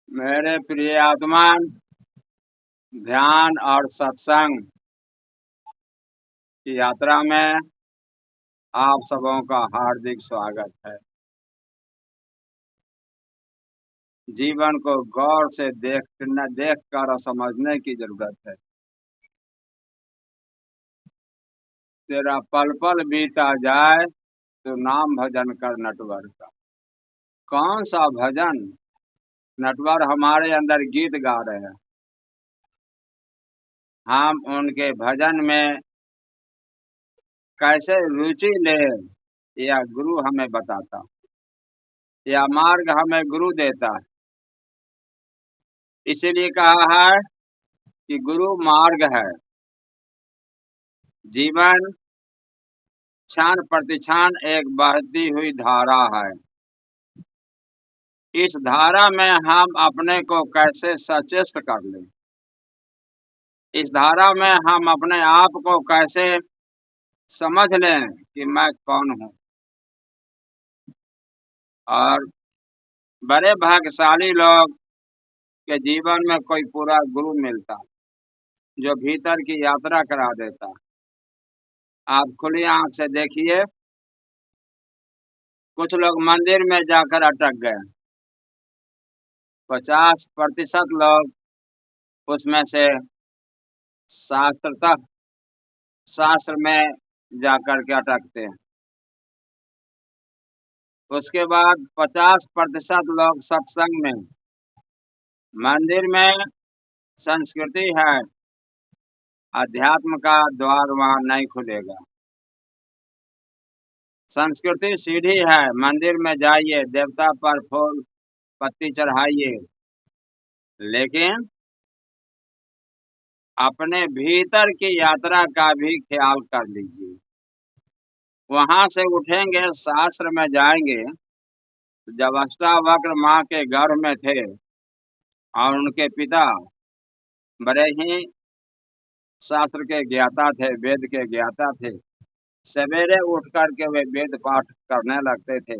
मेरे प्रिय आत्मा, ध्यान और सत्संग की यात्रा में आप सबों का हार्दिक स्वागत है। जीवन को गौर से देख कर और समझने की जरूरत है। तेरा पल पल बीता जाए तो नाम भजन कर नटवर का। कौन सा भजन? नटवर हमारे अंदर गीत गा रहे हैं, हम उनके भजन में कैसे रुचि ले, या गुरु हमें बताता, या मार्ग हमें गुरु देता है। इसीलिए कहा है कि गुरु मार्ग है। जीवन क्षण प्रतिक्षण एक बहती हुई धारा है। इस धारा में हम अपने को कैसे सचेत कर लें, इस धारा में हम अपने आप को कैसे समझ लें कि मैं कौन हूँ। और बड़े भाग्यशाली लोग के जीवन में कोई पूरा गुरु मिलता जो भीतर की यात्रा करा देता। आप खुली आंख से देखिए, कुछ लोग मंदिर में जाकर अटक गए, 50% लोग उसमें से शास्त्र में जाकर के अटकते हैं। उसके बाद 50% लोग सत्संग में, मंदिर में संस्कृति है, अध्यात्म का द्वार वहां नहीं खुलेगा। संस्कृति सीढ़ी है, मंदिर में जाइए, देवता पर फूल पत्ती चढ़ाइए, लेकिन अपने भीतर की यात्रा का भी ख्याल कर लीजिए। वहां से उठेंगे, शास्त्र में जाएंगे। जब अष्टावक्र माँ के गर्भ में थे और उनके पिता बड़े ही शास्त्र के ज्ञाता थे, वेद के ज्ञाता थे, सवेरे उठ करके वे वेद पाठ करने लगते थे।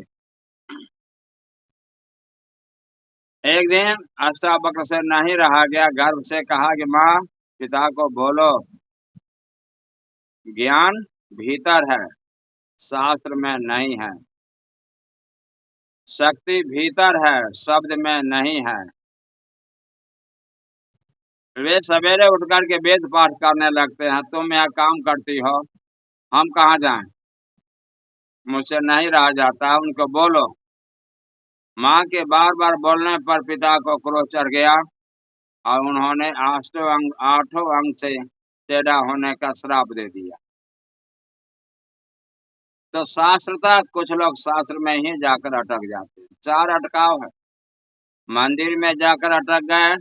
एक दिन अष्टावक्र से नहीं रहा गया, गर्भ से कहा कि माँ, पिता को बोलो, ज्ञान भीतर है, शास्त्र में नहीं है। शक्ति भीतर है, शब्द में नहीं है। वे सवेरे उठ करके वेद पाठ करने लगते हैं, तुम यहाँ काम करती हो, हम कहाँ जाएं? मुझसे नहीं रहा जाता। उनको बोलो। माँ के बार बार बोलने पर पिता को क्रोध चढ़ गया और उन्होंने आठों अंग से टेढ़ा होने का श्राप दे दिया। तो शास्त्रता कुछ लोग शास्त्र में ही जाकर अटक जाते हैं। 4 अटकाव है। मंदिर में जाकर अटक गए,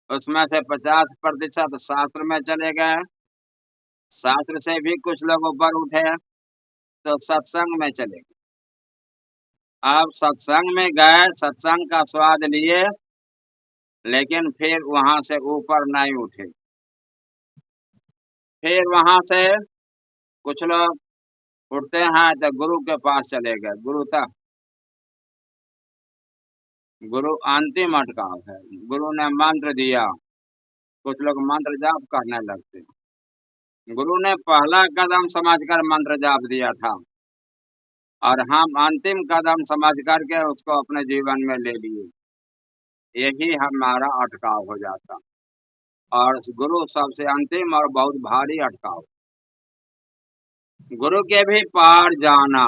उसमें से 50% शास्त्र में चले गए। शास्त्र से भी कुछ लोग ऊपर उठे तो सत्संग में चले गए। अब सत्संग में गए, सत्संग का स्वाद लिए, लेकिन फिर वहां से ऊपर नहीं उठे। फिर वहां से कुछ लोग उठते हैं तो गुरु के पास चले गए। गुरु अंतिम अटकाव है। गुरु ने मंत्र दिया, कुछ लोग मंत्र जाप करने लगते हैं। गुरु ने पहला कदम समझकर मंत्र जाप दिया था और हम अंतिम कदम समझ करके उसको अपने जीवन में ले लिए। यही हमारा अटकाव हो जाता। और गुरु सबसे अंतिम और बहुत भारी अटकाव। गुरु के भी पार जाना।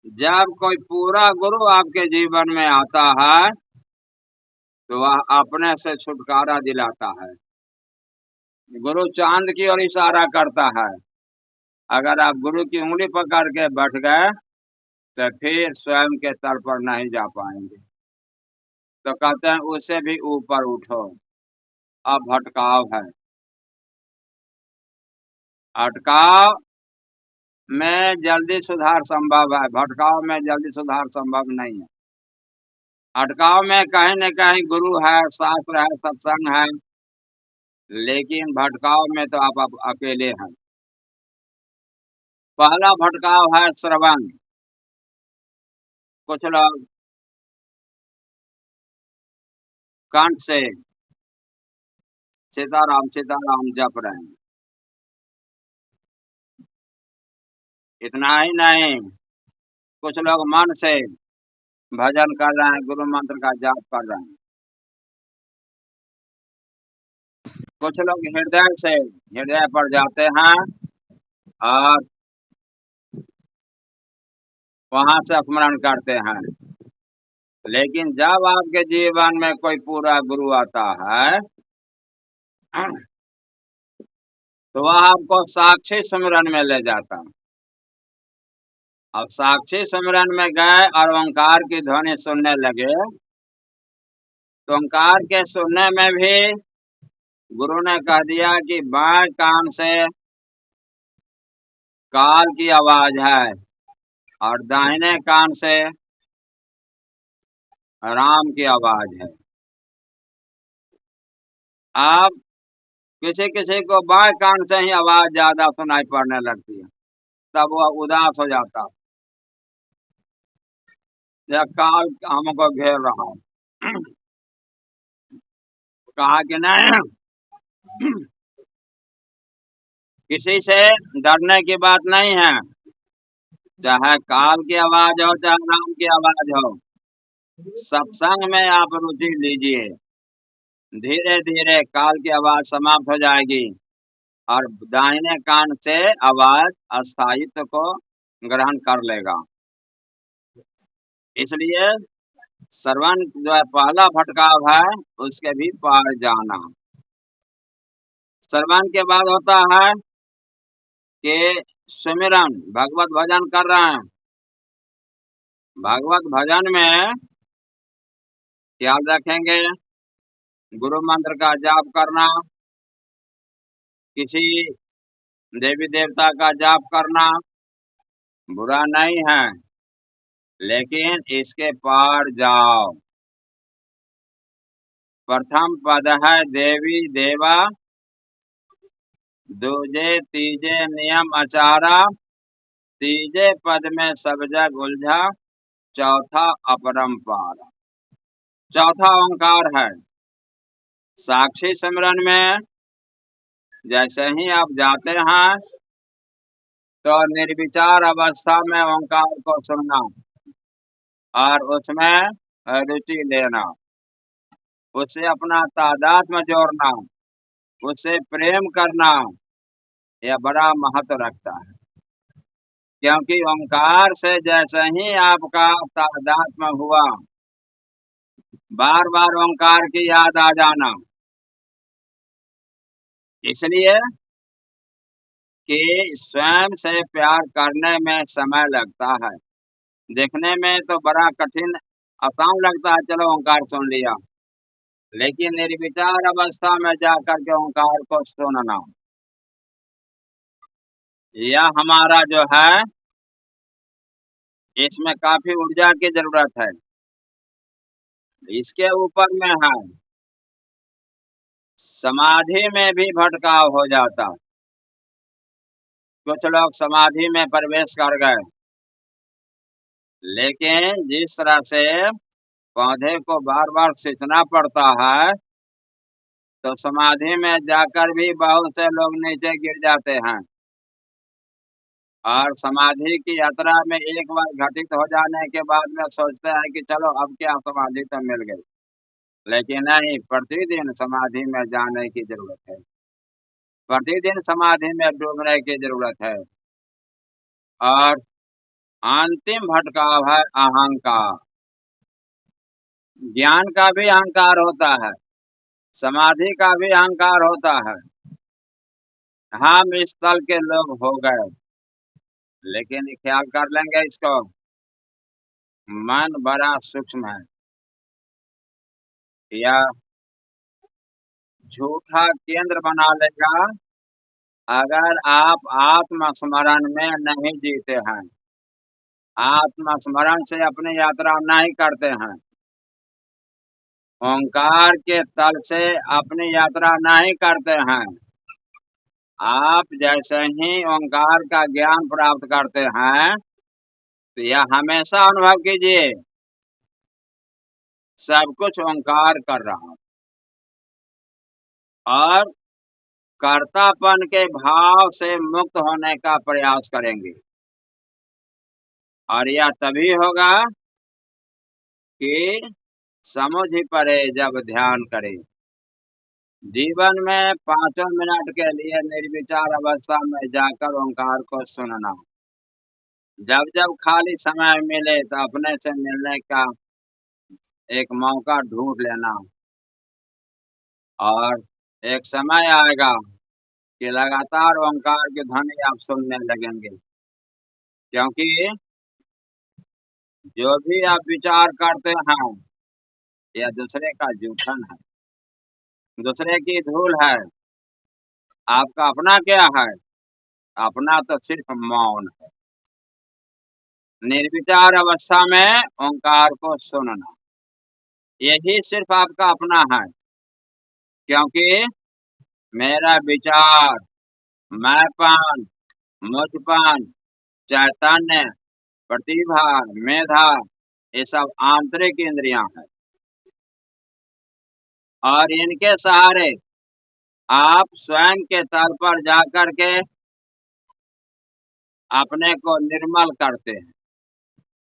जब कोई पूरा गुरु आपके जीवन में आता है तो वह अपने से छुटकारा दिलाता है। गुरु चांद की ओर इशारा करता है। अगर आप गुरु की उंगली पकड़ के बैठ गए तो फिर स्वयं के तल पर नहीं जा पाएंगे। तो कहते हैं उससे भी ऊपर उठो। अब भटकाव है। अटकाव में जल्दी सुधार संभव है, भटकाव में जल्दी सुधार संभव नहीं है। अटकाव में कहीं न कहीं गुरु है, शास्त्र है, सत्संग है, लेकिन भटकाव में तो आप अकेले हैं। पहला भटकाव है श्रवण। कुछ लोग कंठ से सीताराम जप रहे हैं। इतना ही नहीं, कुछ लोग मन से भजन कर रहे हैं, गुरु मंत्र का जाप कर रहे हैं। कुछ लोग हृदय पर जाते हैं और वहां से स्मरण करते हैं। लेकिन जब आपके जीवन में कोई पूरा गुरु आता है तो वह आपको साक्षी स्मरण में ले जाता है। अब साक्षी स्मरण में गए और ओंकार की ध्वनि सुनने लगे, तो ओंकार के सुनने में भी गुरु ने कह दिया कि बाएं कान से काल की आवाज है और दाहिने कान से राम की आवाज है। अब किसी किसी को बाएं कान से ही आवाज ज्यादा सुनाई पड़ने लगती है, तब वह उदास हो जाता है, यह काल हमको घेर रहा है। कहा कि नहीं, किसी से डरने की बात नहीं है, चाहे काल की आवाज हो चाहे राम की आवाज हो, सत्संग में आप रुचि लीजिए। धीरे धीरे काल की आवाज समाप्त हो जाएगी और दाहिने कान से आवाज अस्थायित्व को ग्रहण कर लेगा। इसलिए श्रवण जो है पहला भटकाव है, उसके भी पार जाना। श्रवण के बाद होता है कि सुमिरन, भगवत भजन कर रहे हैं। भगवत भजन में ख्याल रखेंगे, गुरु मंत्र का जाप करना, किसी देवी देवता का जाप करना बुरा नहीं है, लेकिन इसके पार जाओ। प्रथम पद है देवी देवा, दूजे तीजे नियम आचारा, तीजे पद में सब जग उलझा, चौथा अपरंपार। चौथा ओंकार है। साक्षी सिमरन में जैसे ही आप जाते हैं तो निर्विचार अवस्था में ओंकार को सुनना और उसमें रुचि लेना, उससे अपना तादात्म्य जोड़ना, उससे प्रेम करना, यह बड़ा महत्व रखता है। क्योंकि ओंकार से जैसे ही आपका तादात्म्य हुआ, बार बार ओंकार की याद आ जाना, इसलिए कि स्वयं से प्यार करने में समय लगता है। देखने में तो बड़ा कठिन आसान लगता है, चलो ओंकार सुन लिया, लेकिन निर्विचार अवस्था में जाकर के ओंकार को सुनना, यह हमारा जो है इसमें काफी ऊर्जा की जरूरत है। इसके ऊपर में है समाधि में भी भटकाव हो जाता। कुछ लोग समाधि में प्रवेश कर गए, लेकिन जिस तरह से पौधे को बार बार सींचना पड़ता है, तो समाधि में जाकर भी बहुत से लोग नीचे गिर जाते हैं और समाधि की यात्रा में एक बार घटित हो जाने के बाद में सोचते हैं कि चलो अब क्या समाधि तो मिल गई, लेकिन नहीं, प्रतिदिन समाधि में जाने की जरूरत है, प्रतिदिन समाधि में डूबने की जरूरत है। और अंतिम भटकाव है अहंकार। ज्ञान का भी अहंकार होता है, समाधि का भी अहंकार होता है। हम इस तल के लोग हो गए, लेकिन ख्याल कर लेंगे इसको, मन बड़ा सूक्ष्म है। या झूठा केंद्र बना लेगा अगर आप आत्मस्मरण में नहीं जीते हैं, आत्मस्मरण से अपनी यात्रा नहीं करते हैं, ओंकार के तल से अपनी यात्रा नहीं करते हैं। आप जैसे ही ओंकार का ज्ञान प्राप्त करते हैं, तो यह हमेशा अनुभव कीजिए सब कुछ ओंकार कर रहा है और कर्तापन के भाव से मुक्त होने का प्रयास करेंगे। और यह तभी होगा कि समझ ही पड़े जब ध्यान करें। जीवन में 5 मिनट के लिए निर्विचार अवस्था में जाकर ओंकार को सुनना। जब जब खाली समय मिले तो अपने से मिलने का एक मौका ढूंढ लेना। और एक समय आएगा कि लगातार ओंकार की ध्वनि आप सुनने लगेंगे, क्योंकि जो भी आप विचार करते हैं यह दूसरे का जूठन है, दूसरे की धूल है। आपका अपना क्या है? अपना तो सिर्फ मौन है। निर्विचार अवस्था में ओंकार को सुनना, यही सिर्फ आपका अपना है। क्योंकि मेरा विचार, मैंपन, मुझपन, चैतन्य, प्रतिभा, मेधा, ये सब आंतरिक इंद्रियां हैं और इनके सहारे आप स्वयं के तल पर जाकर के अपने को निर्मल करते हैं।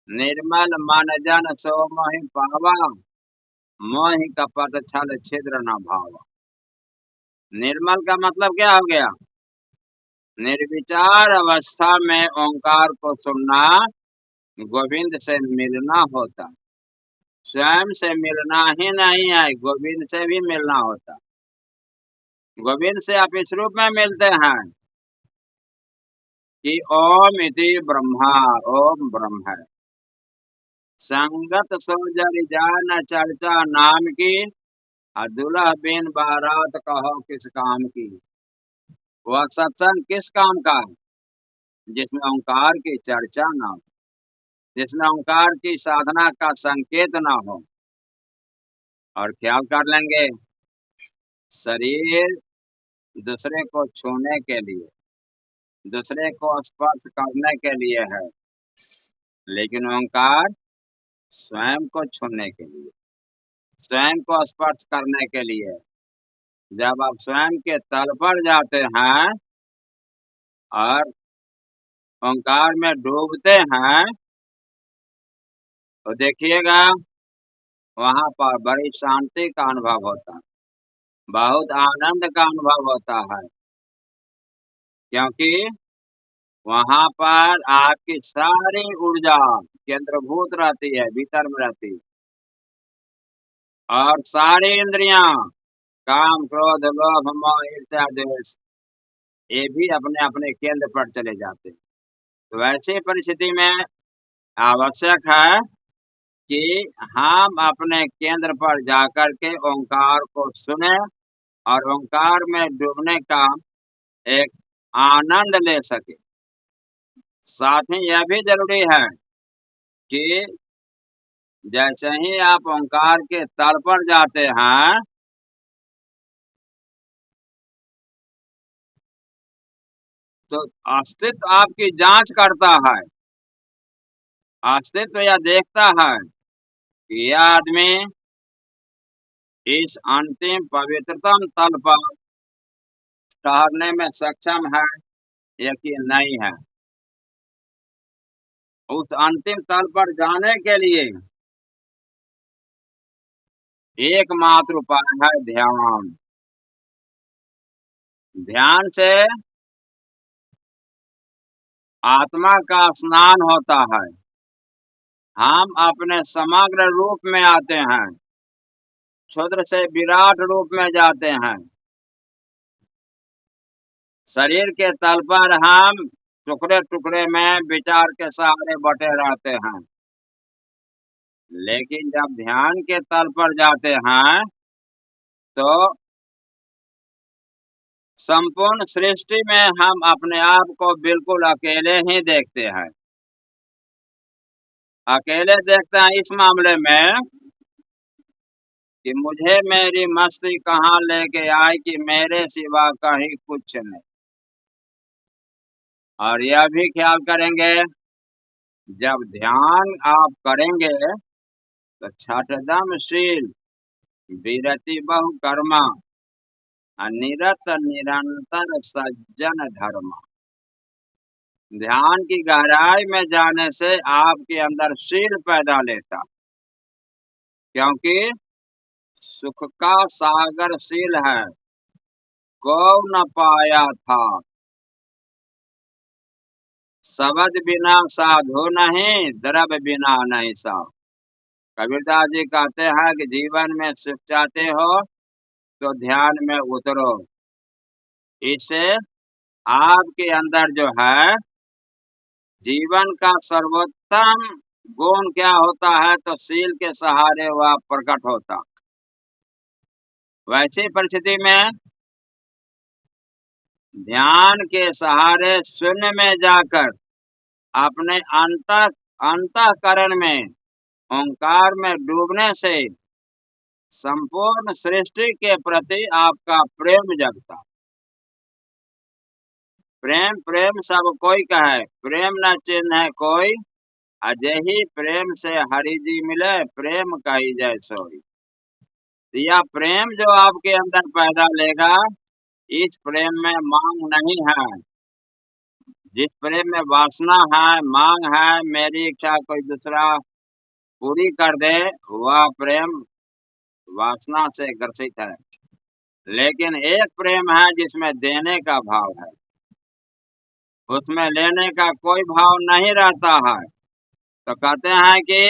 निर्मल मन जन सो मोहि पावा, मोहि कपट छल छिद्र न भावा। निर्मल का मतलब क्या हो गया? निर्विचार अवस्था में ओंकार को सुनना गोविंद से मिलना होता। स्वयं से मिलना ही नहीं है, गोविंद से भी मिलना होता। गोविंद से आप इस रूप में मिलते हैं कि ओम इति ब्रह्मा, ओम ब्रह्म है। संगत सो जरि जान चर्चा नाम की, दुल्हा बिन बारात कहो किस काम की। वह सत्संग किस काम का है? जिसमें ओंकार की चर्चा ना हो, जिसमें ओंकार की साधना का संकेत ना हो। और ख्याल कर लेंगे, शरीर दूसरे को छूने के लिए, दूसरे को स्पर्श करने के लिए है, लेकिन ओंकार स्वयं को छूने के लिए, स्वयं को स्पर्श करने के लिए। जब आप स्वयं के तल पर जाते हैं और ओंकार में डूबते हैं तो देखिएगा वहां पर बड़ी शांति का अनुभव होता है, बहुत आनंद का अनुभव होता है। क्योंकि वहां पर आपकी सारी ऊर्जा केंद्रभूत रहती है, भीतर में रहती है। और सारी इंद्रियां, काम, क्रोध, लोभ, मोह, ईर्ष्या, द्वेष, ये भी अपने अपने केंद्र पर चले जाते हैं। तो ऐसी परिस्थिति में आवश्यक है कि हम अपने केंद्र पर जाकर के ओंकार को सुने और ओंकार में डूबने का एक आनंद ले सके। साथ ही यह भी जरूरी है कि जैसे ही आप ओंकार के तल पर जाते हैं तो अस्तित्व आपकी जांच करता है। अस्तित्व यह देखता है कि यह आदमी इस अंतिम पवित्रतम तल पर ठहरने में सक्षम है या कि नहीं है। उस अंतिम तल पर जाने के लिए एकमात्र उपाय है ध्यान। ध्यान से आत्मा का स्नान होता है, हम अपने समग्र रूप में आते हैं, क्षुद्र से विराट रूप में जाते हैं। शरीर के तल पर हम टुकड़े टुकड़े में विचार के सहारे बटे रहते हैं, लेकिन जब ध्यान के तल पर जाते हैं तो संपूर्ण सृष्टि में हम अपने आप को बिल्कुल अकेले ही देखते हैं। अकेले देखते हैं इस मामले में कि मुझे मेरी मस्ती कहाँ लेके आई कि मेरे सिवा कहीं कुछ नहीं। और यह भी ख्याल करेंगे, जब ध्यान आप करेंगे तो छठदम शील विरति बहु कर्मा निरत निरंतर सज्जन धर्म। ध्यान की गहराई में जाने से आपके अंदर शील पैदा लेता, क्योंकि सुख का सागर शील है, को न पाया था। शब्द बिना साधु नहीं, द्रव्य बिना नहीं साधु। कबीरदास जी कहते हैं कि जीवन में सुख चाहते हो तो ध्यान में उतरो। इससे आपके अंदर जो है जीवन का सर्वोत्तम गुण क्या होता है, तो शील के सहारे वह प्रकट होता। वैसी परिस्थिति में ध्यान के सहारे शून्य में जाकर अपने अंतःकरण में ओंकार में डूबने से संपूर्ण सृष्टि के प्रति आपका प्रेम जगता। प्रेम प्रेम सब कोई कहे, प्रेम न चिन्ह है कोई, अजहि प्रेम से हरि जी मिले, प्रेम कही जय सोई। यह प्रेम जो आपके अंदर पैदा लेगा, इस प्रेम में मांग नहीं है। जिस प्रेम में वासना है, मांग है, मेरी इच्छा कोई दूसरा पूरी कर दे, वह प्रेम वासना से ग्रसित है। लेकिन एक प्रेम है जिसमें देने का भाव है, उसमें लेने का कोई भाव नहीं रहता है। तो कहते हैं कि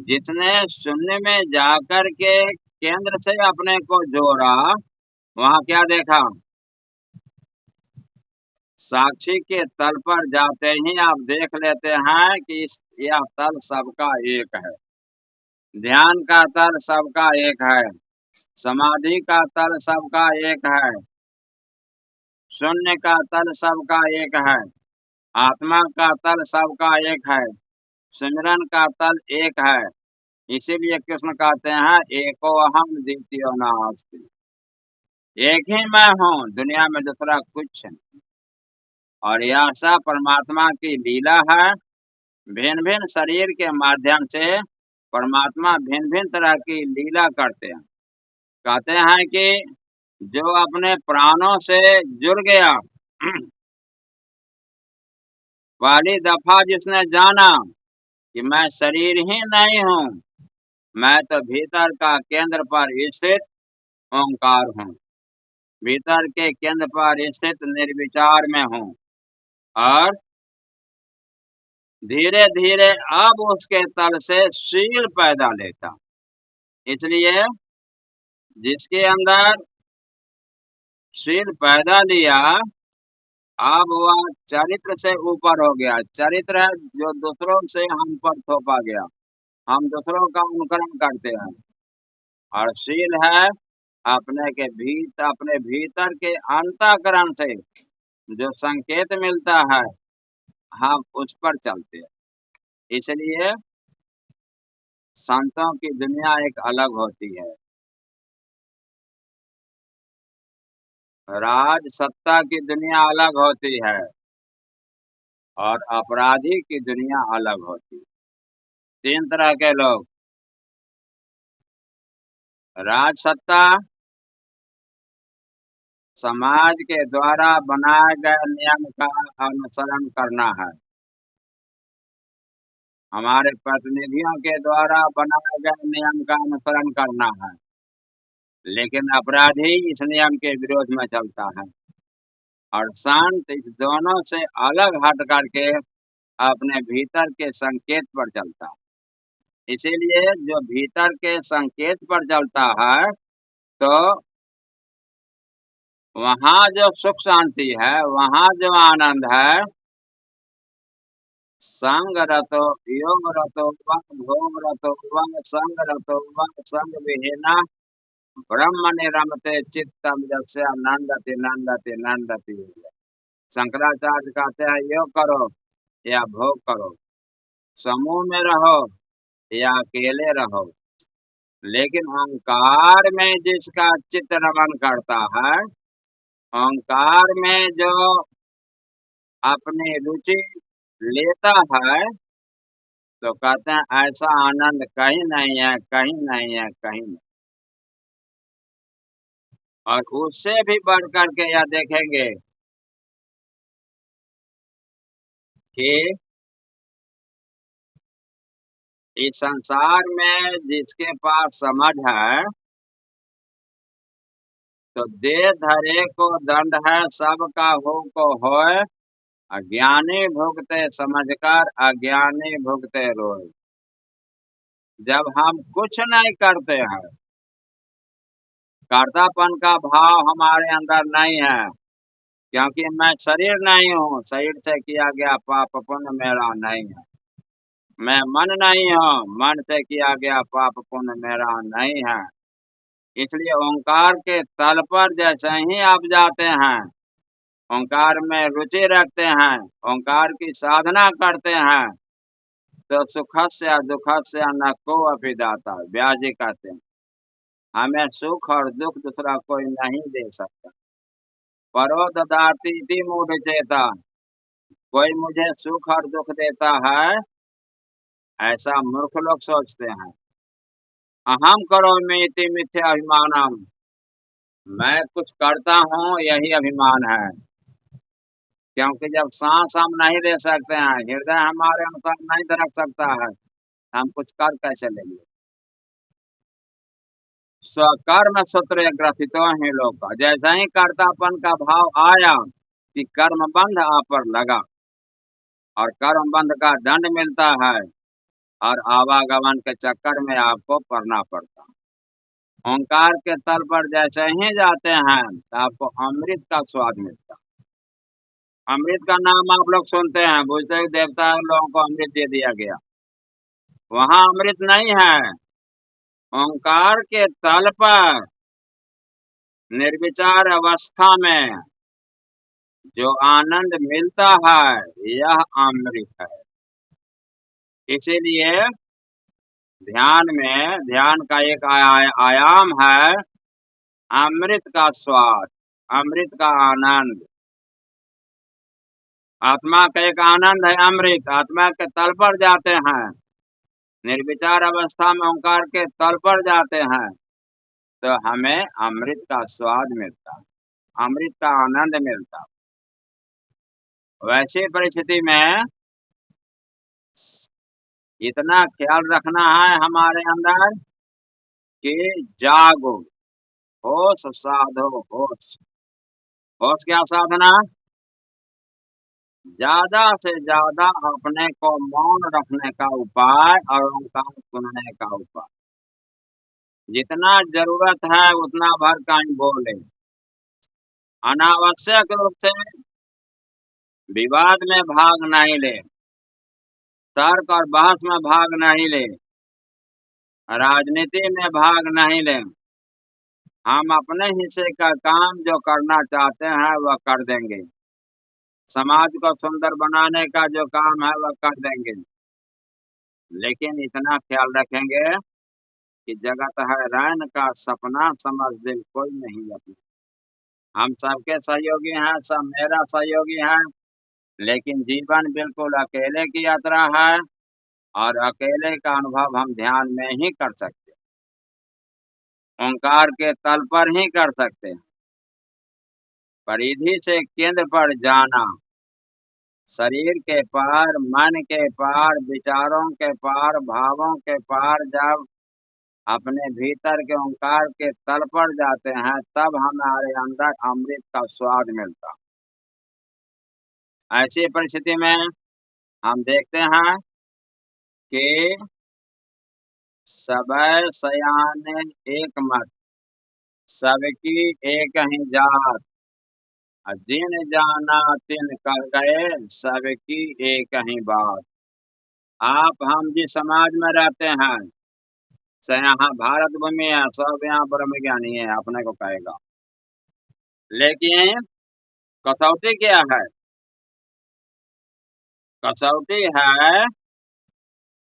जिसने शून्य में जाकर के केंद्र से अपने को जोड़ा, वहां क्या देखा? साक्षी के तल पर जाते ही आप देख लेते हैं कि यह तल सबका एक है। ध्यान का तल सबका एक है, समाधि का तल सबका एक है, शून्य का तल सबका एक है, आत्मा का तल सबका एक है, सिमरन का तल एक है। इसीलिए कृष्ण कहते हैं एको अहम द्वितीयो नास्ति, एक ही मैं हूँ, दुनिया में दूसरा कुछ नहीं। और यह सब परमात्मा की लीला है। भिन्न भिन्न शरीर के माध्यम से परमात्मा भिन्न भिन्न तरह की लीला करते हैं। कहते हैं कि जो अपने प्राणों से जुड़ गया, पहली दफा जिसने जाना कि मैं शरीर ही नहीं हूँ, मैं तो भीतर का केंद्र पर स्थित ओंकार हूँ, भीतर के केंद्र पर स्थित निर्विचार में हूँ। और धीरे धीरे अब उसके तल से शील पैदा लेता। इसलिए जिसके अंदर शील पैदा लिया, अब वह चरित्र से ऊपर हो गया। चरित्र है जो दूसरों से हम पर थोपा गया, हम दूसरों का अनुकरण करते हैं। और शील है अपने भीतर के अंतःकरण से जो संकेत मिलता है, हम उस पर चलते हैं। इसलिए संतों की दुनिया एक अलग होती है। राज सत्ता की दुनिया अलग होती है और अपराधी की दुनिया अलग होती है। तीन तरह के लोग, राज सत्ता समाज के द्वारा बनाए गए नियम का अनुसरण करना है, हमारे प्रतिनिधियों के द्वारा बनाए गए नियम का अनुसरण करना है। लेकिन अपराधी इस नियम के विरोध में चलता है और संत इस दोनों से अलग हट करके अपने भीतर के संकेत पर चलता है। इसीलिए जो भीतर के संकेत पर चलता है, तो वहां जो सुख शांति है, वहां जो आनंद है, संग रतो योग रतो व भोग रतो व संग रतो व संग विहीना ब्रह्म निरमते चित्तम जस्य नंदति नंदति नंदति। शंकराचार्य कहते हैं योग करो या भोग करो, समूह में रहो या अकेले रहो, लेकिन ओंकार में जिसका चित्त रमन करता है, ओंकार में जो अपनी रुचि लेता है, तो कहते हैं ऐसा आनंद कहीं नहीं है, कहीं नहीं है, कहीं नहीं। और उससे भी बढ़ करके यह देखेंगे कि इस संसार में जिसके पास समझ है, तो दे धरे को दंड है, सबका हो को होए, अज्ञानी भुगते समझकर, अज्ञानी भुगते रोए। जब हम कुछ नहीं करते हैं, कर्तापन का भाव हमारे अंदर नहीं है, क्योंकि मैं शरीर नहीं हूँ, शरीर से किया गया पाप पुण्य मेरा नहीं है। मैं मन नहीं हूँ, मन से किया गया पाप पुण्य मेरा नहीं है। इसलिए ओंकार के तल पर जैसे ही आप जाते हैं, ओंकार में रुचि रखते हैं, ओंकार की साधना करते हैं, तो सुखस्य दुखस्य न को अभिदाता, व्यास जी कहते हैं हमें सुख और दुख दूसरा कोई नहीं दे सकता। परो ददाति मूढ़ चेता, कोई मुझे सुख और दुख देता है ऐसा मूर्ख लोग सोचते हैं। अहम करोमि इति मिथ्या अभिमानम, मैं कुछ करता हूँ यही अभिमान है। क्योंकि जब सांस हम नहीं ले सकते हैं, हृदय हमारे अनुसार नहीं धड़क सकता है, हम कुछ कर कैसे लेंगे। स्वकर्म सूत्र ग्रथितो ही लोग, जैसे ही कर्तापन का भाव आया कि कर्म बंध आप पर लगा, और कर्म बंध का दंड मिलता है, और आवागमन के चक्कर में आपको पड़ना पड़ता है। ओंकार के तल पर जैसे ही जाते हैं तो आपको अमृत का स्वाद मिलता है। अमृत का नाम आप लोग सुनते हैं, बुझते हैं देवता लोगों को अमृत दे दिया गया, वहां अमृत नहीं है। ओंकार के तल पर निर्विचार अवस्था में जो आनंद मिलता है यह अमृत है। इसीलिए ध्यान में, ध्यान का एक आयाम है अमृत का स्वाद, अमृत का आनंद। आत्मा का एक आनंद है अमृत। आत्मा के तल पर जाते हैं, निर्विचार अवस्था में ओंकार के तल पर जाते हैं, तो हमें अमृत का स्वाद मिलता है, अमृत का आनंद मिलता है। वैसी परिस्थिति में इतना ख्याल रखना है हमारे अंदर कि जागो, होश साधो, होश। होश क्या साधना? ज्यादा से ज्यादा अपने को मौन रखने का उपाय और ओंकार सुनने का उपाय। जितना जरूरत है उतना भर कहीं बोले, अनावश्यक रूप से विवाद में भाग नहीं ले, तर्क और बहस में भाग नहीं ले, राजनीति में भाग नहीं ले। हम अपने हिस्से का काम जो करना चाहते हैं वह कर देंगे, समाज को सुंदर बनाने का जो काम है वह कर देंगे, लेकिन इतना ख्याल रखेंगे कि जगत है रैन का सपना, समझ दिल कोई नहीं अपना। हम सबके सहयोगी हैं, सब मेरा सहयोगी है, लेकिन जीवन बिल्कुल अकेले की यात्रा है, और अकेले का अनुभव हम ध्यान में ही कर सकते, ओंकार के तल पर ही कर सकते हैं। परिधि से केंद्र पर जाना, शरीर के पार, मन के पार, विचारों के पार, भावों के पार जब अपने भीतर के ओंकार के तल पर जाते हैं, तब हमारे अंदर अमृत का स्वाद मिलता। ऐसी परिस्थिति में हम देखते हैं कि सबे सयाने एक मत, सबकी एक ही जात, जिन जाना तिन कर गए, सबकी एक ही बात। आप हम जिस समाज में रहते हैं, यहाँ भारत भूमि है, सब यहाँ ब्रह्म ज्ञानी है अपने को कहेगा, लेकिन कसौटी क्या है? कसौटी है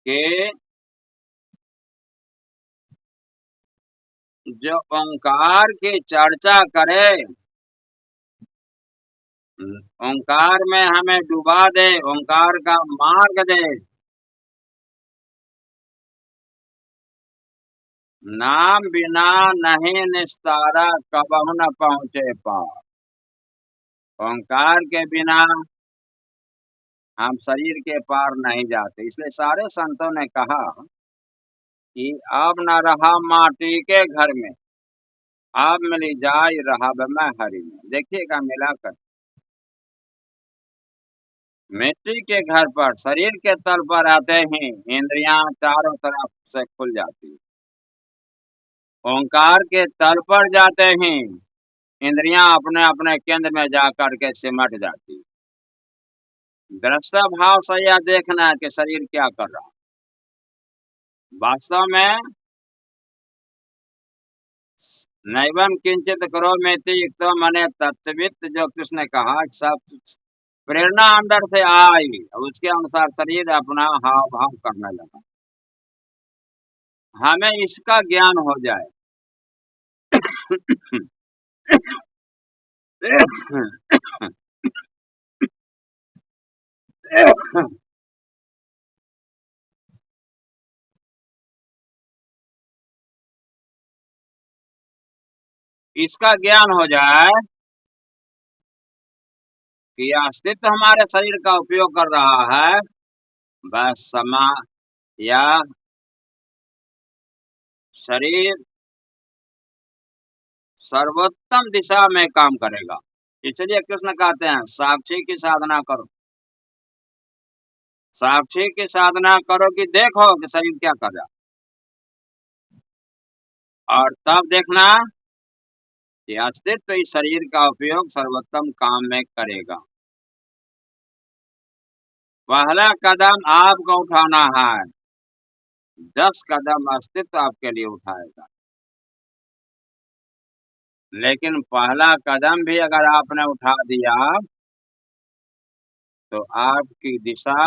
कि जो ओंकार की चर्चा करे, ओंकार में हमें डुबा दे, ओंकार का मार्ग दे, नाम बिना नहीं निस्तारा, कबहु न पहुँचे पार। ओंकार के बिना हम शरीर के पार नहीं जाते। इसलिए सारे संतों ने कहा कि अब न रहा माटी के घर में, अब मिली जाय रहब मैं हरि में। देखिएगा मिलाकर, मिट्टी के घर पर शरीर के तल पर आते ही इंद्रियां चारों तरफ से खुल जाती, ओंकार के तल पर जाते ही इंद्रियां अपने अपने केंद्र में जाकर के सिमट जाती। दृष्टा भाव से यह देखना है कि शरीर क्या कर रहा है। वास्तव में नैवम किंचित करोमीति युक्तो मने तत्वित, जो कृष्ण ने कहा, सब प्रेरणा अंदर से आई, उसके अनुसार शरीर अपना हाव भाव करने लगा। हमें इसका ज्ञान हो जाए इसका ज्ञान हो जाए कि अस्तित्व हमारे शरीर का उपयोग कर रहा है, बस समा या शरीर सर्वोत्तम दिशा में काम करेगा। इसलिए कृष्ण कहते हैं साक्षी की साधना करो, साक्षी की साधना करो कि देखो कि शरीर क्या कर रहा, और तब देखना कि अस्तित्व इस शरीर का उपयोग सर्वोत्तम काम में करेगा। पहला कदम आपको उठाना है, 10 कदम अस्तित्व आपके लिए उठाएगा। लेकिन पहला कदम भी अगर आपने उठा दिया तो आपकी दिशा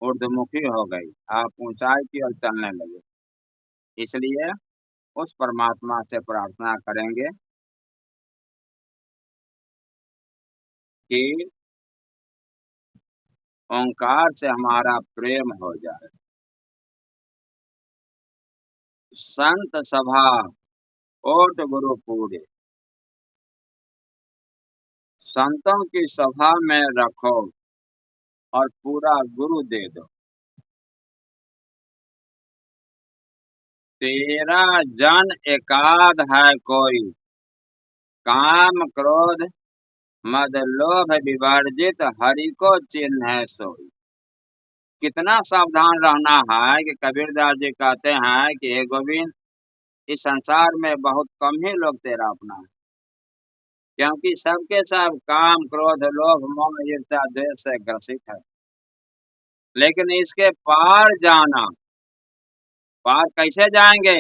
ऊर्ध्वमुखी हो गई, आप ऊंचाई की ओर चलने लगे। इसलिए उस परमात्मा से प्रार्थना करेंगे कि ओंकार से हमारा प्रेम हो जाए। संत सभा ओट गुरु पूरे, संतों की सभा में रखो और पूरा गुरु दे दो। तेरा जन एकाद है कोई, काम क्रोध मद लोभ विवर्जित, हरि को चिन्ह है सोई। कितना सावधान रहना है कि कबीरदास जी कहते हैं कि हे गोविंद, इस संसार में बहुत कम ही लोग तेरा अपना है, क्योंकि सबके सब काम क्रोध लोभ मोह ईर्ष्या द्वेष से ग्रसित है। लेकिन इसके पार जाना, पार कैसे जाएंगे?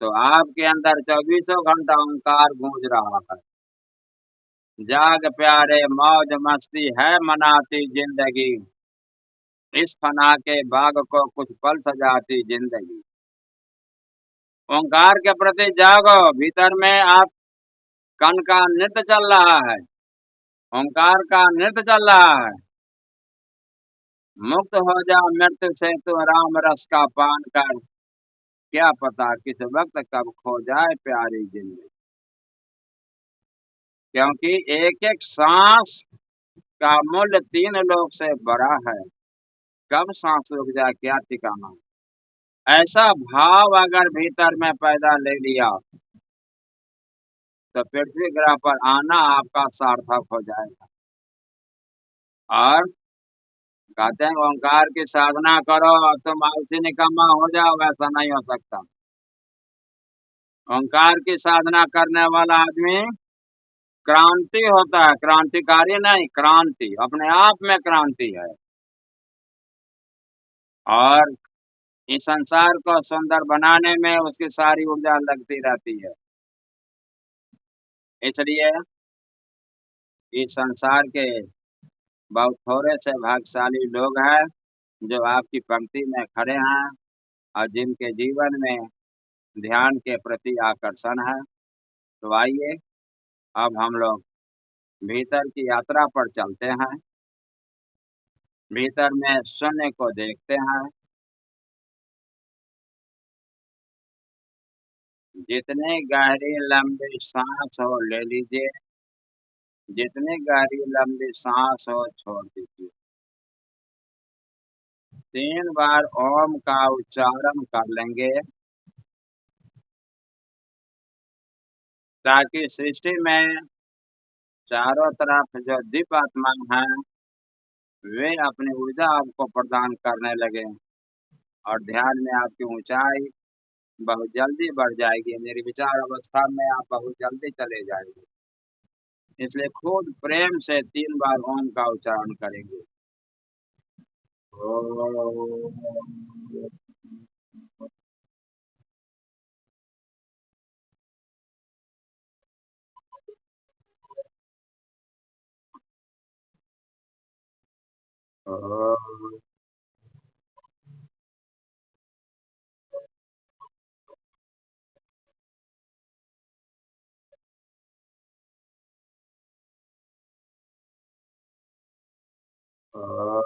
तो आपके अंदर 24 घंटा ओंकार गूंज रहा है। जाग प्यारे मौज मस्ती है मनाती जिंदगी, इस फना के बाग को कुछ पल सजाती जिंदगी। ओंकार के प्रति जागो, भीतर में आप कण का नृत्य चल रहा है, ओंकार का नृत्य चल रहा है। मुक्त हो जा मृत्यु से तो राम रस का पान कर, क्या पता किस वक्त कब खो जाए प्यारी जिंदगी। क्योंकि एक एक सांस का मूल्य 3 लोक से बड़ा है, कब सांस रुक जाए क्या ठिकाना। ऐसा भाव अगर भीतर में पैदा ले लिया तो पृथ्वी ग्रह पर आना आपका सार्थक हो जाएगा। और कहते हैं ओंकार की साधना करो तुम आलसी निकम्मा हो जाओ, वैसा नहीं हो सकता। ओंकार की साधना करने वाला आदमी क्रांति होता है, क्रांतिकारी नहीं, क्रांति अपने आप में क्रांति है। और इस संसार को सुंदर बनाने में उसकी सारी ऊर्जा लगती रहती है। इसलिए इस संसार के बहुत थोड़े से भाग्यशाली लोग हैं जो आपकी पंक्ति में खड़े हैं और जिनके जीवन में ध्यान के प्रति आकर्षण है। तो आइए अब हम लोग भीतर की यात्रा पर चलते हैं, भीतर में शून्य को देखते हैं। जितने गहरी लंबी सांस हो ले लीजिए, जितनी गहरी लंबी सांस हो छोड़ दीजिए। 3 बार ओम का उच्चारण कर लेंगे ताकि सृष्टि में चारों तरफ जो दिव्य आत्मा है वे अपनी ऊर्जा आपको प्रदान करने लगे और ध्यान में आपकी ऊंचाई बहुत जल्दी बढ़ जाएगी। निर्विचार अवस्था में आप बहुत जल्दी चले जाएंगे। इसलिए खुद प्रेम से 3 बार ओम का उच्चारण करेंगे। ओम। ओम। ओम।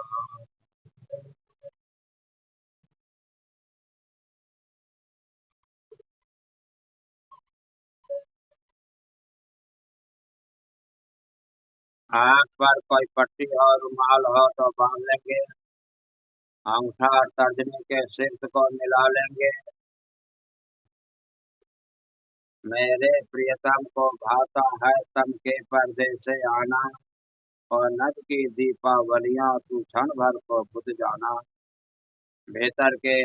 आँख पर कोई पट्टी और रुमाल हो तो बांध लेंगे। अंगूठा और तर्जनी के शीर्ष को मिला लेंगे। मेरे प्रियतम को भाता है तम के पर्दे से आना, और नद की दीपावलियां तू क्षण भर को बुझ जाना। भीतर के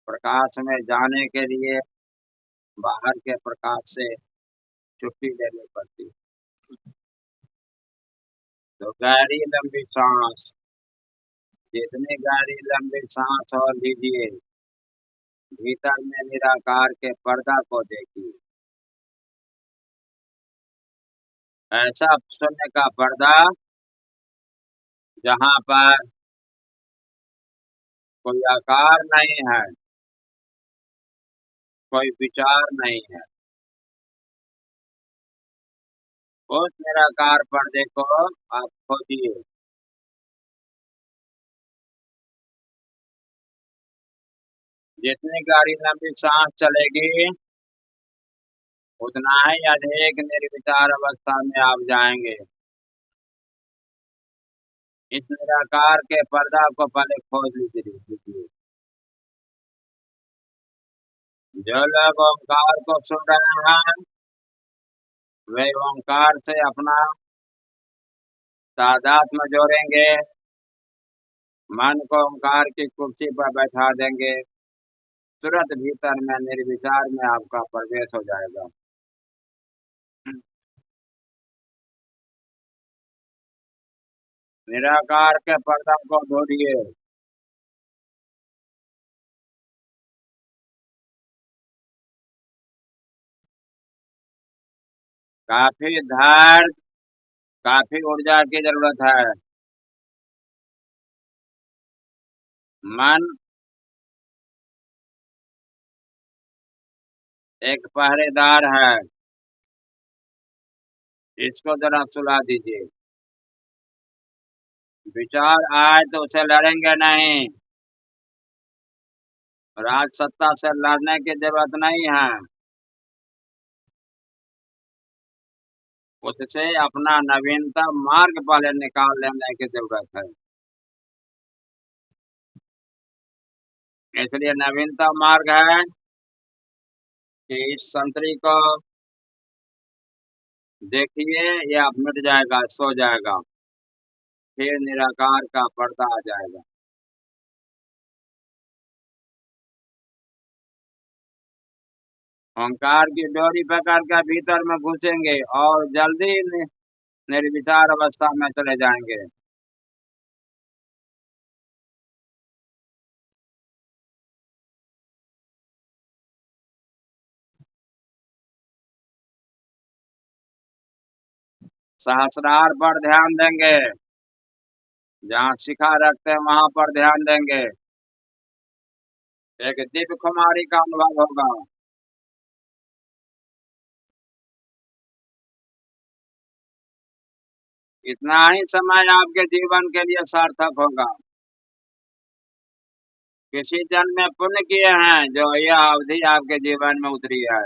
प्रकाश में जाने के लिए बाहर के प्रकाश से छुट्टी लेनी पड़ती। तो गहरी लंबी सांस, जितनी गहरी लंबी सांस और लीजिए, भीतर में निराकार के पर्दा को देखिए। ऐसा शून्य का पर्दा जहाँ पर कोई आकार नहीं है, कोई विचार नहीं है। उस निराकार पर्दे को आप खोजिए। जितनी गहरी लंबी सांस चलेगी उतना ही अधिक निर्विचार अवस्था में आप जाएंगे। इस निराकार के पर्दा को पहले खोज लीजिए। जो लोग ओंकार को सुन रहे हैं वे ओंकार से अपना तादात्म्य जोड़ेंगे, मन को ओंकार की कुर्सी पर बैठा देंगे, तुरंत भीतर में निर्विचार में आपका प्रवेश हो जाएगा। निराकार के पर्दा को ढूंढिए। काफी धैर्य, काफी ऊर्जा की जरूरत है। मन एक पहरेदार है, इसको जरा सुला दीजिए। विचार आए तो उसे लड़ेंगे नहीं। राज सत्ता से लड़ने की जरूरत नहीं है, उससे अपना नवीनतम मार्ग पहले निकाल लेने की जरूरत है। इसलिए नवीनतम मार्ग है कि इस संतरी को देखिए, ये अब मिट जाएगा, सो जाएगा, फिर निराकार का पर्दा आ जाएगा। ओंकार की डोरी पकड़ कर भीतर में घुसेंगे और जल्दी निर्विचार अवस्था में चले जाएंगे। सहस्रार पर ध्यान देंगे, जहाँ शिखा रखते हैं वहां पर ध्यान देंगे। एक दिव्य कुमारी का अनुभव होगा। इतना ही समय आपके जीवन के लिए सार्थक होगा। किसी जन्म में पुण्य किए हैं जो यह अवधि आपके जीवन में उतरी है।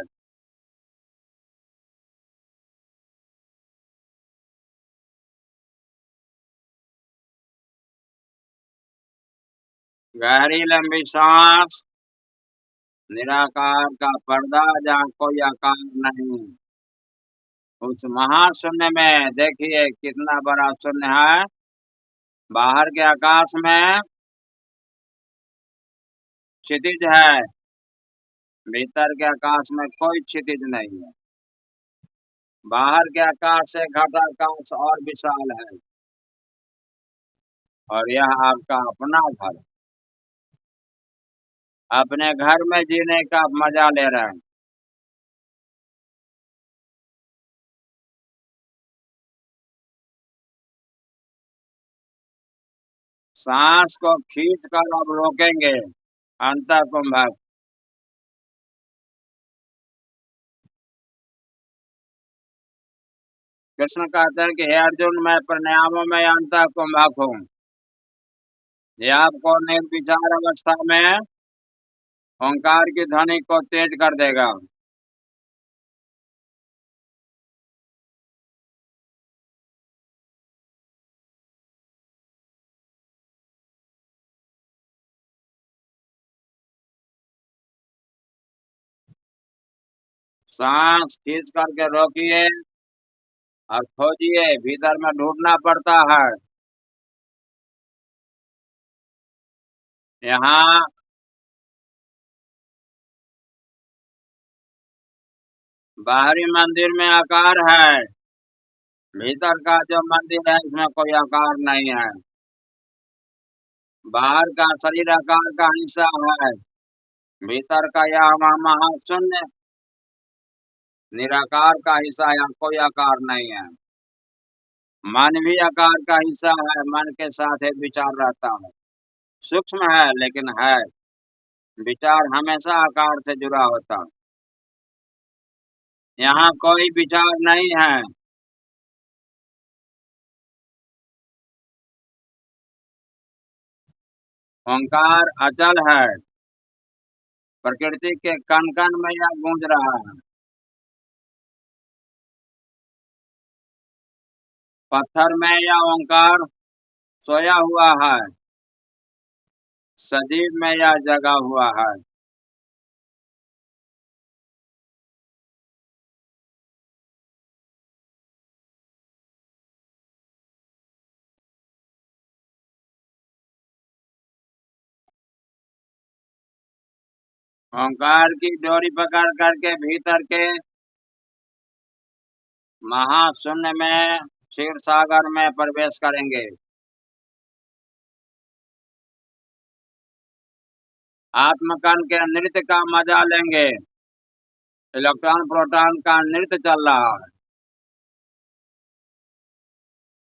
गहरी लंबी सांस, निराकार का पर्दा जहाँ कोई आकार नहीं। उस महाशून्य में देखिए कितना बड़ा शून्य है। बाहर के आकाश में क्षितिज है, भीतर के आकाश में कोई क्षितिज नहीं है। बाहर के आकाश से घटाकाश और विशाल है, और यह आपका अपना घर। अपने घर में जीने का मजा ले रहे हैं। सांस को खींच कर अब रोकेंगे। अंत कुंभक। कृष्ण कहते हैं कि हे अर्जुन, मैं प्राणायामों में अंत कुंभक हूँ। यह आपको निर्विचार अवस्था में ओंकार की ध्वनि को तेज कर देगा। सांस खींच करके रोकिए और खोजिए, भीतर में ढूंढना पड़ता है। यहाँ बाहरी मंदिर में आकार है, भीतर का जो मंदिर है इसमें कोई आकार नहीं है। बाहर का शरीर आकार का हिस्सा है, भीतर का यह महाशून्य निराकार का हिस्सा है, कोई आकार नहीं है। मन भी आकार का हिस्सा है, मन के साथ एक विचार रहता है, सूक्ष्म है लेकिन है। विचार हमेशा आकार से जुड़ा होता है। यहाँ कोई विचार नहीं है। ओंकार अचल है, प्रकृति के कण कण में यह गूंज रहा है। पत्थर में यह ओंकार सोया हुआ है, सजीव में यह जगा हुआ है। ओंकार की डोरी पकड़ करके भीतर के महाशून्य में, क्षीर सागर में प्रवेश करेंगे। आत्मकण के नृत्य का मजा लेंगे। इलेक्ट्रॉन प्रोटॉन का नृत्य चल रहा है।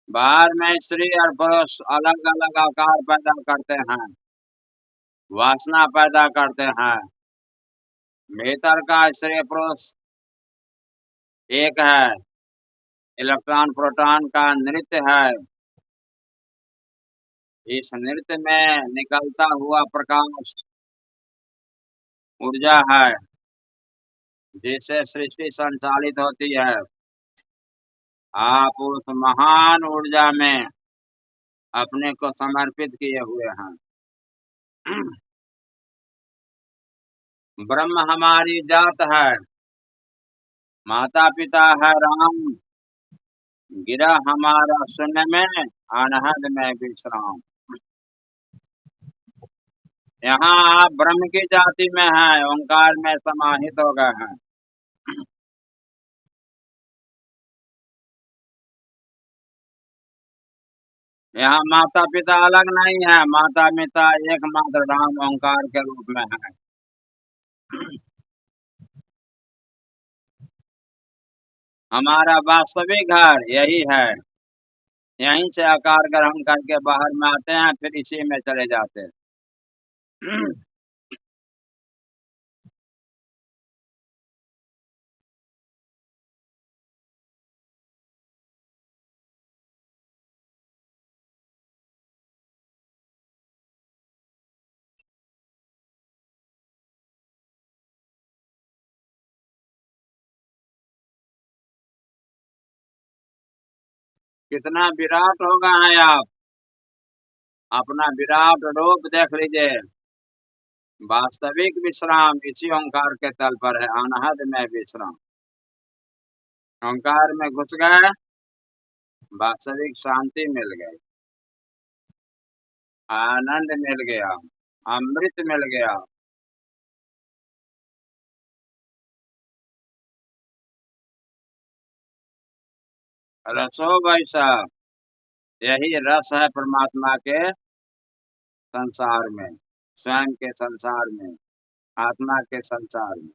बाहर में स्त्री और पुरुष अलग अलग आकार पैदा करते हैं, वासना पैदा करते हैं। भीतर का स्त्री पुरुष एक है, इलेक्ट्रॉन प्रोटॉन का नृत्य है। इस नृत्य में निकलता हुआ प्रकाश ऊर्जा है, जिससे सृष्टि संचालित होती है। आप उस महान ऊर्जा में अपने को समर्पित किए हुए हैं। ब्रह्म हमारी जात है, माता पिता है राम, गिरा हमारा शून्य में, अनहद में विश्राम। यहाँ आप ब्रह्म की जाति में हैं, ओंकार में समाहित हो गए हैं। यहाँ माता पिता अलग नहीं है, माता पिता एकमात्र राम ओंकार के रूप में है। हमारा वास्तविक घर यही है। यहीं से आकार ग्रहण करके बाहर में आते हैं, फिर इसी में चले जाते हैं। कितना विराट हो गए हैं आप। अपना विराट रूप देख लीजिए। वास्तविक विश्राम इसी ओंकार के तल पर है, अनहद में विश्राम। ओंकार में घुस गए, वास्तविक शांति मिल गई, आनंद मिल गया, अमृत मिल गया। रसो वैसा, यही रस है परमात्मा के संसार में, स्वयं के संसार में, आत्मा के संसार में।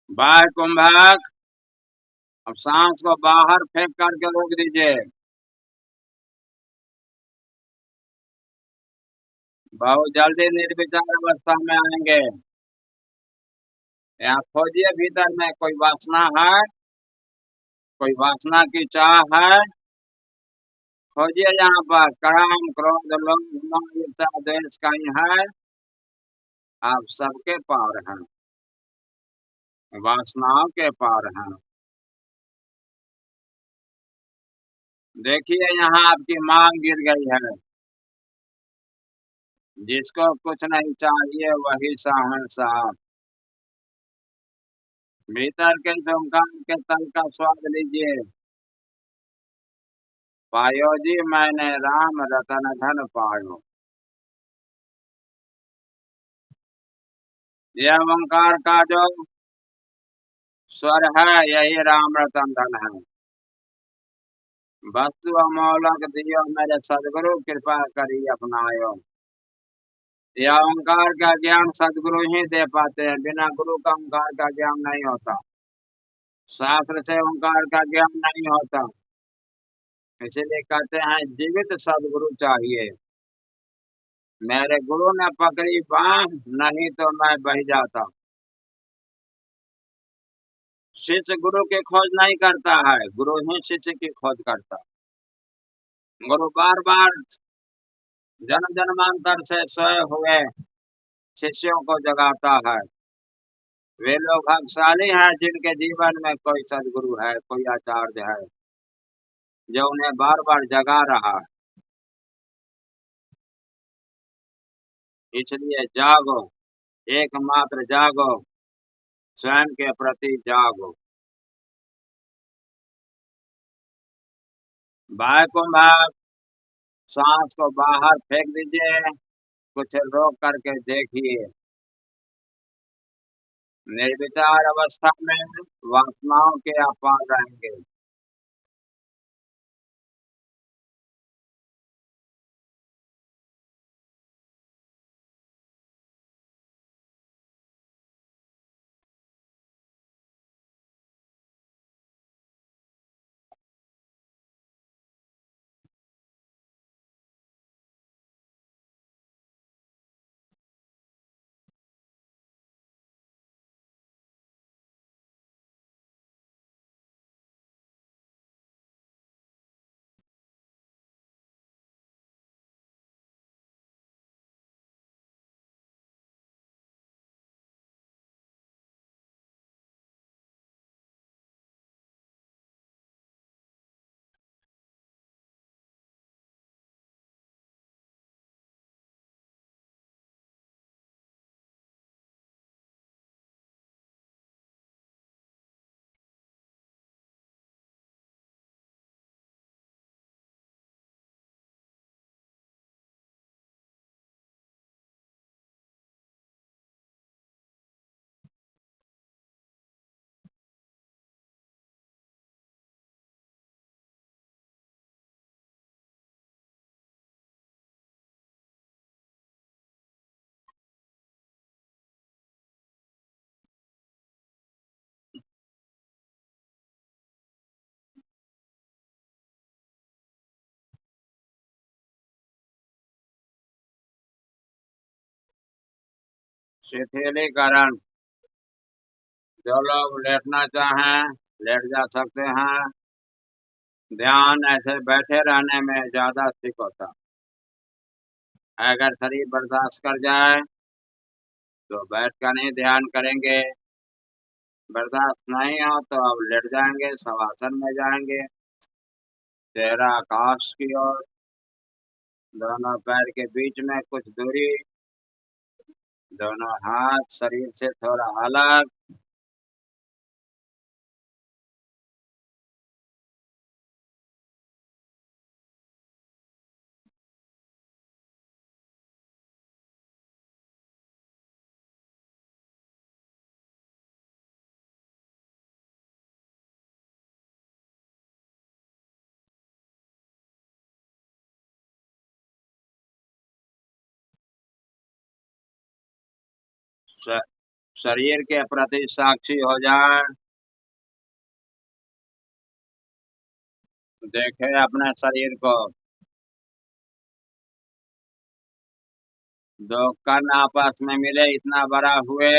बाय कुंभक, अब सांस को बाहर फेंक करके रोक दीजिए। बहुत जल्दी निर्विचार अवस्था में आएंगे। यहाँ खोजिए भीतर में कोई वासना है, कोई वासना की चाह है, खोजिए यहाँ पर। काम क्रोध लोभ मोह ईर्ष्या द्वेष कहीं है, आप सबके पार हैं, वासनाओं के पार हैं। देखिए यहाँ आपकी मांग गिर गई है। जिसको कुछ नहीं चाहिए वही साहन साहब। भीतर के ओंकार के तल का स्वाद लीजिए। पायो जी मैंने राम रतन धन पायो। यह ओंकार का जो स्वर है यही राम रतन धन है। वस्तु अमोलक दियो मेरे सदगुरु कृपा करी अपनायो। यह ओंकार का ज्ञान सदगुरु ही दे पाते हैं, बिना गुरु का ओंकार का ज्ञान नहीं होता, शास्त्र से ओंकार का ज्ञान नहीं होता। इसीलिए कहते हैं जीवित सदगुरु चाहिए। मेरे गुरु ने पकड़ी बांह, नहीं तो मैं बह जाता। शिष्य गुरु की खोज नहीं करता है, गुरु ही शिष्य की खोज करता है। गुरु बार बार जन्म जन्मांतर से सोए हुए शिष्यों को जगाता है। वे लोग भाग्यशाली हैं जिनके जीवन में कोई सदगुरु है, कोई आचार्य है जो उन्हें बार बार जगा रहा है। इसलिए जागो, एकमात्र जागो, स्वयं के प्रति जागो। बाय कुंभक, सांस को बाहर फेंक दीजिए, कुछ रोक करके देखिए। निर्विचार अवस्था में वासनाओं के आप पार रहेंगे। शिथिलीकरण, जो लोग लेटना चाहें लेट जा सकते हैं। ध्यान ऐसे बैठे रहने में ज्यादा ठीक होता है। अगर शरीर बर्दाश्त कर जाए तो बैठ कर नहीं ध्यान करेंगे, बर्दाश्त नहीं हो तो अब लेट जाएंगे, शवासन में जाएंगे, चेहरा आकाश की ओर, दोनों पैर के बीच में कुछ दूरी, दोनों हाथ शरीर से थोड़ा अलग, शरीर के प्रति साक्षी हो जाए, देखे अपने शरीर को, दो कण आपस में मिले इतना बड़ा हुए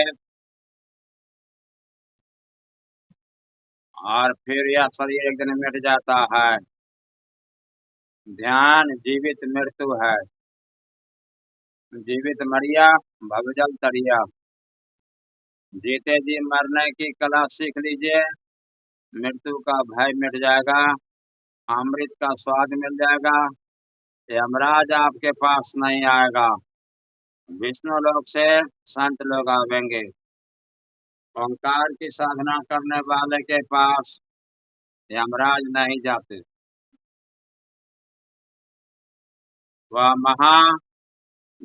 और फिर यह शरीर एक दिन मिट जाता है। ध्यान जीवित मृत्यु है, जीवित मरिया भवजल तरिया, जीते जी मरने की कला सीख लीजिए, मृत्यु का भय मिट जाएगा, अमृत का स्वाद मिल जाएगा, यमराज आपके पास नहीं आएगा, विष्णु लोक से संत लोग आवेंगे। ओंकार की साधना करने वाले के पास यमराज नहीं जाते, वह महा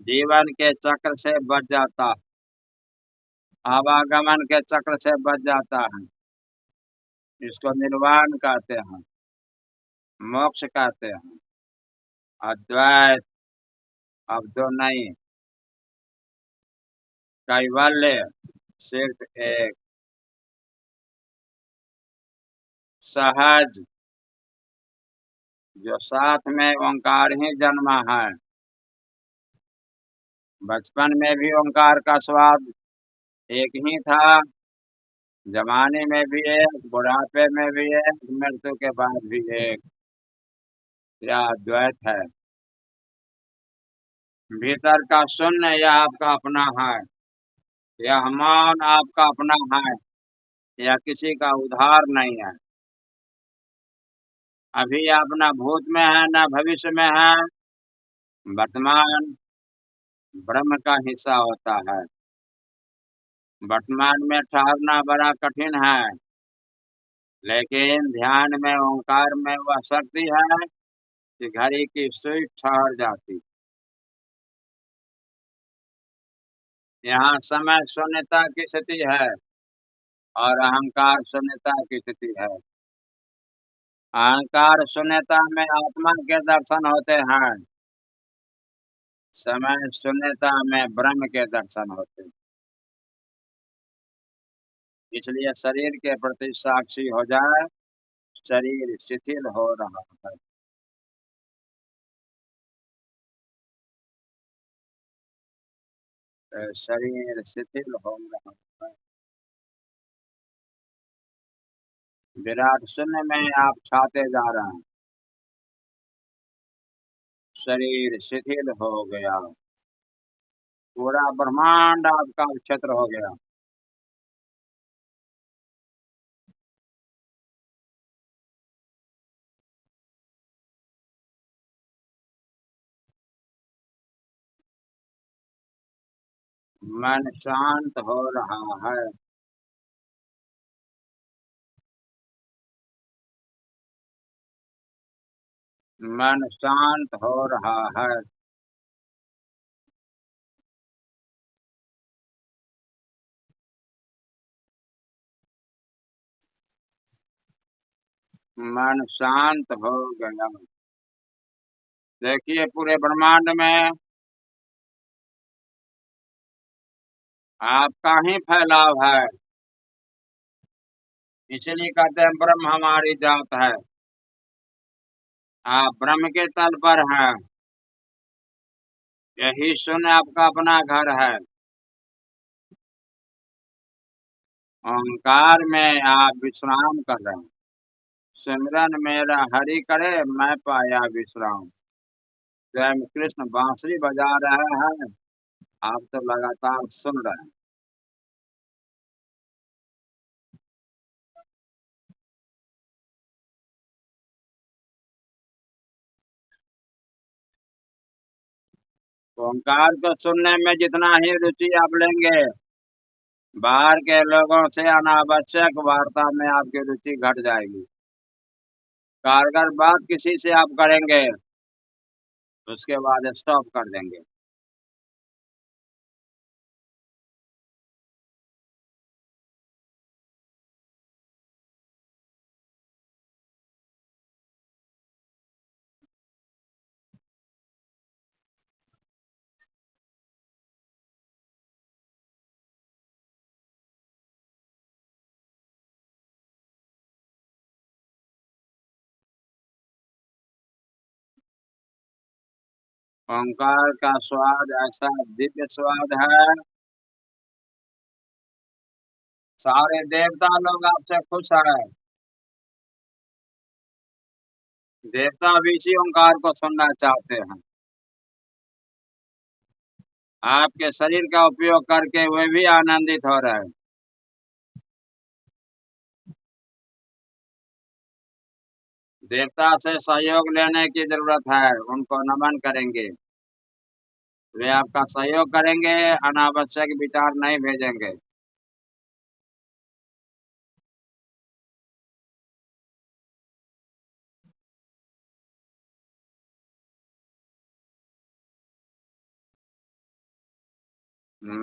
जीवन के चक्र से बच जाता, आवागमन के चक्र से बच जाता है। इसको निर्वाण कहते हैं, मोक्ष कहते हैं, अद्वैत अब दो नहीं, कैवल्य सिर्फ एक, सहज जो साथ में ओंकार ही जन्मा है। बचपन में भी ओंकार का स्वाद एक ही था, जवानी में भी एक, बुढ़ापे में भी एक, मृत्यु के बाद भी एक, यह अद्वैत है। भीतर का शून्य यह आपका अपना है, यह मौन आपका अपना है, यह किसी का उधार नहीं है। अभी आप न भूत में है न भविष्य में है, वर्तमान ब्रह्म का हिस्सा होता है। वर्तमान में ठहरना बड़ा कठिन है, लेकिन ध्यान में ओंकार में वह शक्ति है कि घड़ी की सुई ठहर जाती। यहाँ समय शून्यता की स्थिति है और अहंकार शून्यता की स्थिति है। अहंकार शून्यता में आत्मा के दर्शन होते हैं, समय शून्यता में ब्रह्म के दर्शन होते हैं। इसलिए शरीर के प्रति साक्षी हो जाए, शरीर शिथिल हो रहा है। शरीर शिथिल हो रहा है। विराट शून्य में आप छाते जा रहे हैं, शरीर शिथिल हो गया, पूरा ब्रह्मांड आपका क्षेत्र हो गया। मन शांत हो रहा है, मन शांत हो रहा है, मन शांत हो गया। देखिए पूरे ब्रह्मांड में आपका ही फैलाव है, इसलिए कहते हैं ब्रह्म हमारी जात है। आप ब्रह्म के तल पर हैं, यही शून्य आपका अपना घर है। ओंकार में आप विश्राम कर रहे हैं, सिमरन मेरा हरि करे मैं पाया विश्राम। स्वयं कृष्ण बांसुरी बजा रहे हैं, आप तो लगातार सुन रहे हैं। ओंकार को सुनने में जितना ही रुचि आप लेंगे, बाहर के लोगों से अनावश्यक वार्ता में आपकी रुचि घट जाएगी। कारगर बात किसी से आप करेंगे, उसके बाद स्टॉप कर देंगे। ओंकार का स्वाद ऐसा दिव्य स्वाद है, सारे देवता लोग आपसे खुश है। देवता भी इसी ओंकार को सुनना चाहते हैं। आपके शरीर का उपयोग करके वे भी आनंदित हो रहे हैं। देवता से सहयोग लेने की जरूरत है, उनको नमन करेंगे, वे आपका सहयोग करेंगे, अनावश्यक विचार नहीं भेजेंगे।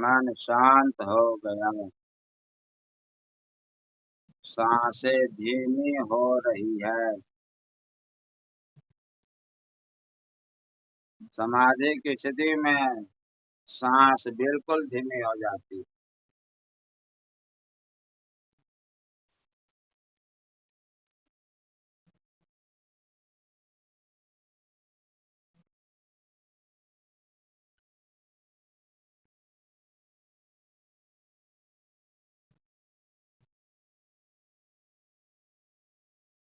मन शांत हो गया, सांसें धीमी हो रही है, समाधि की स्थिति में सांस बिल्कुल धीमी हो जाती है।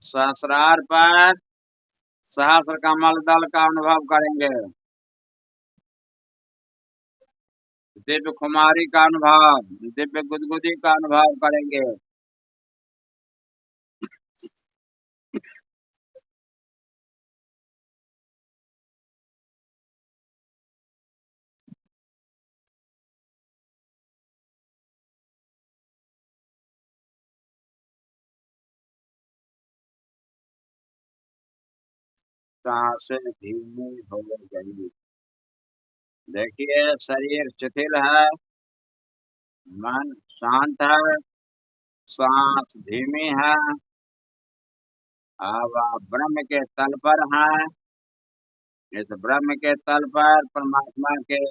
सहस्रार पर सहस्र कमल दल का अनुभव करेंगे, दिव्य कुमारी का अनुभव, दिव्य गुदगुदी का अनुभव करेंगे। सांसें धीमी हो गई। देखिए, शरीर शिथिल है, मन शांत है, सांस धीमी है। अब आप ब्रह्म के तल पर हैं। इस ब्रह्म के तल पर परमात्मा के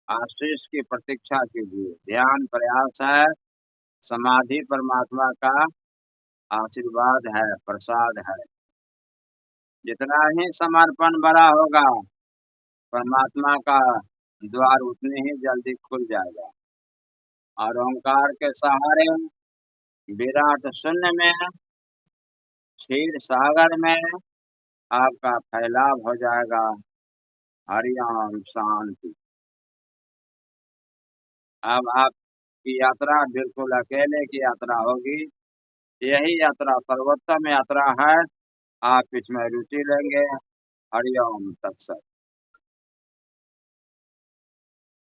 आशीष की प्रतीक्षा कीजिए। ध्यान प्रयास है, समाधि परमात्मा का आशीर्वाद है, प्रसाद है। जितना ही समर्पण बड़ा होगा, परमात्मा का द्वार उतनी ही जल्दी खुल जाएगा। और ओंकार के सहारे विराट शून्य में, क्षीर सागर में आपका फैलाव हो जाएगा। हरिओम शांति। अब आपकी यात्रा बिल्कुल अकेले की यात्रा होगी। यही यात्रा सर्वोत्तम यात्रा है। आप इसमें रुचि लेंगे। हरिओम तत्सत।